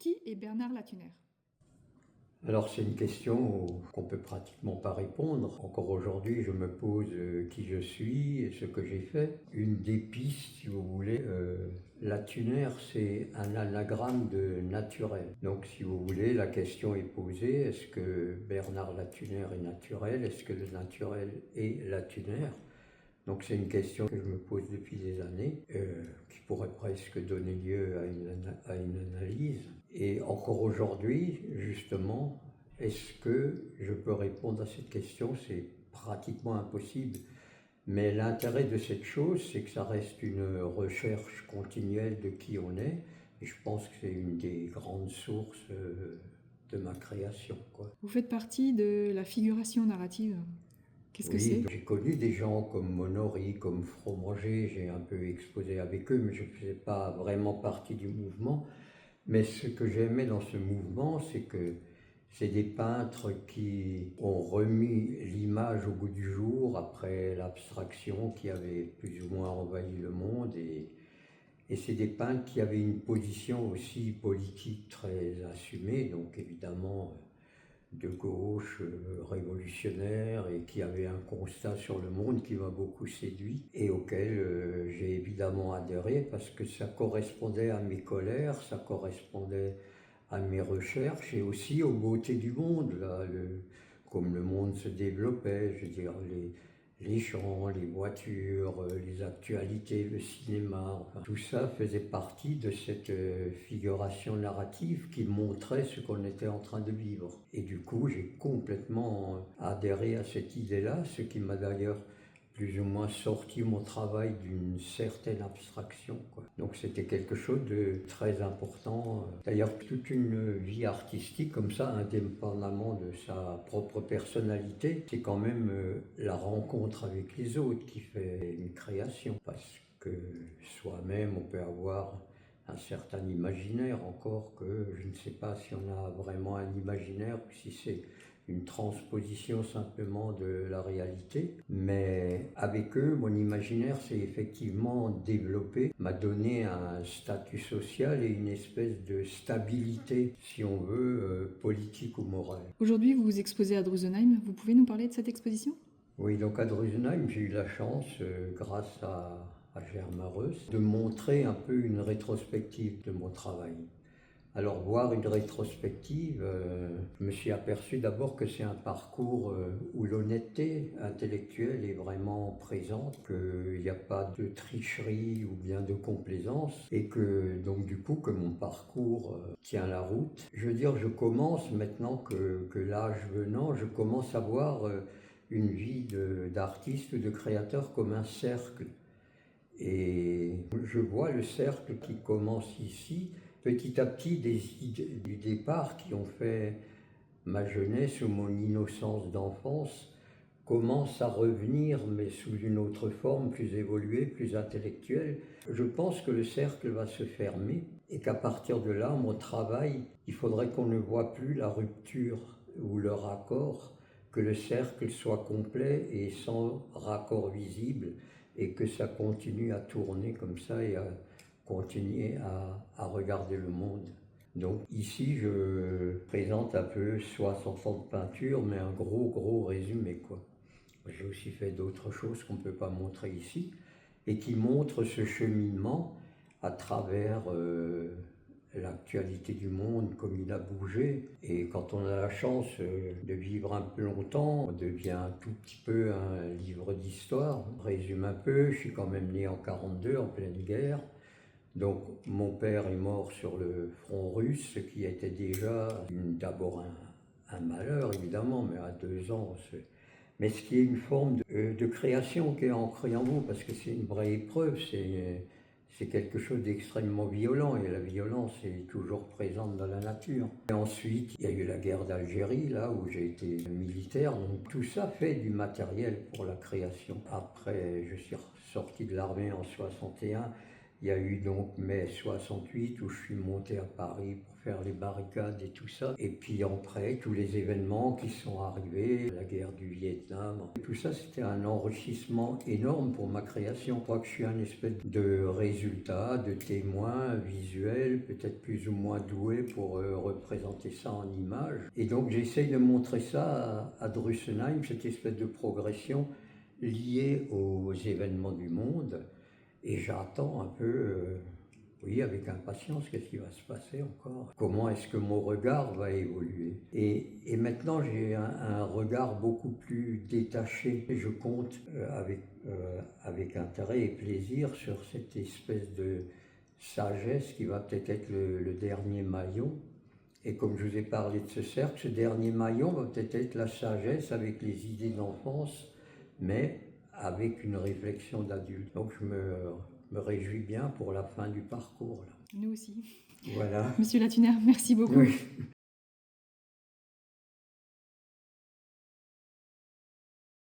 Qui est Bernard Latuner? Alors c'est une question qu'on peut pratiquement pas répondre. Encore aujourd'hui, je me pose qui je suis et ce que j'ai fait. Une des pistes, si vous voulez, Latuner, c'est un anagramme de naturel. Donc si vous voulez, la question est posée, est-ce que Bernard Latuner est naturel? Est-ce que le naturel est Latuner? Donc c'est une question que je me pose depuis des années, qui pourrait presque donner lieu à une analyse. Et encore aujourd'hui, justement, est-ce que je peux répondre à cette question? C'est pratiquement impossible. Mais l'intérêt de cette chose, c'est que ça reste une recherche continuelle de qui on est. Et je pense que c'est une des grandes sources de ma création, quoi. Vous faites partie de la figuration narrative. Qu'est-ce que Oui, c'est? j'ai connu des gens comme Monory, comme Fromager, j'ai un peu exposé avec eux, mais je ne faisais pas vraiment partie du mouvement. Mais ce que j'aimais dans ce mouvement, c'est que c'est des peintres qui ont remis l'image au goût du jour après l'abstraction qui avait plus ou moins envahi le monde. Et c'est des peintres qui avaient une position aussi politique très assumée, donc évidemment de gauche, révolutionnaire, et qui avait un constat sur le monde qui m'a beaucoup séduit et auquel j'ai évidemment adhéré parce que ça correspondait à mes colères, ça correspondait à mes recherches et aussi aux beautés du monde, là, comme le monde se développait, je veux dire, les champs, les voitures, les actualités, le cinéma, enfin, tout ça faisait partie de cette figuration narrative qui montrait ce qu'on était en train de vivre. Et du coup, j'ai complètement adhéré à cette idée-là, ce qui m'a d'ailleurs plus ou moins sorti mon travail d'une certaine abstraction, quoi. Donc c'était quelque chose de très important. D'ailleurs, toute une vie artistique comme ça, indépendamment de sa propre personnalité, c'est quand même la rencontre avec les autres qui fait une création. Parce que soi-même, on peut avoir un certain imaginaire, encore que je ne sais pas si on a vraiment un imaginaire ou si c'est une transposition simplement de la réalité. Mais avec eux, mon imaginaire s'est effectivement développé, m'a donné un statut social et une espèce de stabilité, si on veut, politique ou morale. Aujourd'hui, vous vous exposez à Drusenheim. Vous pouvez nous parler de cette exposition? Oui, donc à Drusenheim, j'ai eu la chance, grâce à Germain Reuss, de montrer un peu une rétrospective de mon travail. Alors voir une rétrospective, je me suis aperçu d'abord que c'est un parcours où l'honnêteté intellectuelle est vraiment présente, qu'il n'y a pas de tricherie ou bien de complaisance et que donc du coup que mon parcours tient la route. Je veux dire, je commence maintenant que l'âge venant, je commence à voir une vie d'artiste ou de créateur comme un cercle. Et je vois le cercle qui commence ici, petit à petit des idées du départ qui ont fait ma jeunesse ou mon innocence d'enfance commencent à revenir, mais sous une autre forme, plus évoluée, plus intellectuelle. Je pense que le cercle va se fermer et qu'à partir de là, mon travail, il faudrait qu'on ne voit plus la rupture ou le raccord, que le cercle soit complet et sans raccord visible, et que ça continue à tourner comme ça et à continuer à regarder le monde. Donc ici, je présente un peu 60 ans de peinture, mais un gros résumé, quoi. J'ai aussi fait d'autres choses qu'on ne peut pas montrer ici, et qui montrent ce cheminement à travers l'actualité du monde, comme il a bougé. Et quand on a la chance de vivre un peu longtemps, on devient un tout petit peu un livre d'histoire. Je résume un peu, je suis quand même né en 42, en pleine guerre. Donc mon père est mort sur le front russe, ce qui était déjà d'abord un malheur évidemment, mais à 2 ans. Mais ce qui est une forme de création qui est ancrée en vous, parce que c'est une vraie épreuve, c'est quelque chose d'extrêmement violent, et la violence est toujours présente dans la nature. Et ensuite, il y a eu la guerre d'Algérie, là où j'ai été militaire, donc tout ça fait du matériel pour la création. Après, je suis sorti de l'armée en 61, Il y a eu donc mai 68 où je suis monté à Paris pour faire les barricades et tout ça. Et puis après, tous les événements qui sont arrivés, la guerre du Vietnam, tout ça c'était un enrichissement énorme pour ma création. Je crois que je suis un espèce de résultat, de témoin visuel, peut-être plus ou moins doué pour représenter ça en images. Et donc j'essaye de montrer ça à Drusenheim, cette espèce de progression liée aux événements du monde. Et j'attends un peu, oui, avec impatience, qu'est-ce qui va se passer encore? Comment est-ce que mon regard va évoluer? Et maintenant, j'ai un regard beaucoup plus détaché. Je compte avec intérêt et plaisir sur cette espèce de sagesse qui va peut-être être le dernier maillon. Et comme je vous ai parlé de ce cercle, ce dernier maillon va peut-être être la sagesse avec les idées d'enfance, mais avec une réflexion d'adulte. Donc je me réjouis bien pour la fin du parcours, là. Nous aussi. Voilà. Monsieur Latuner, merci beaucoup. Oui.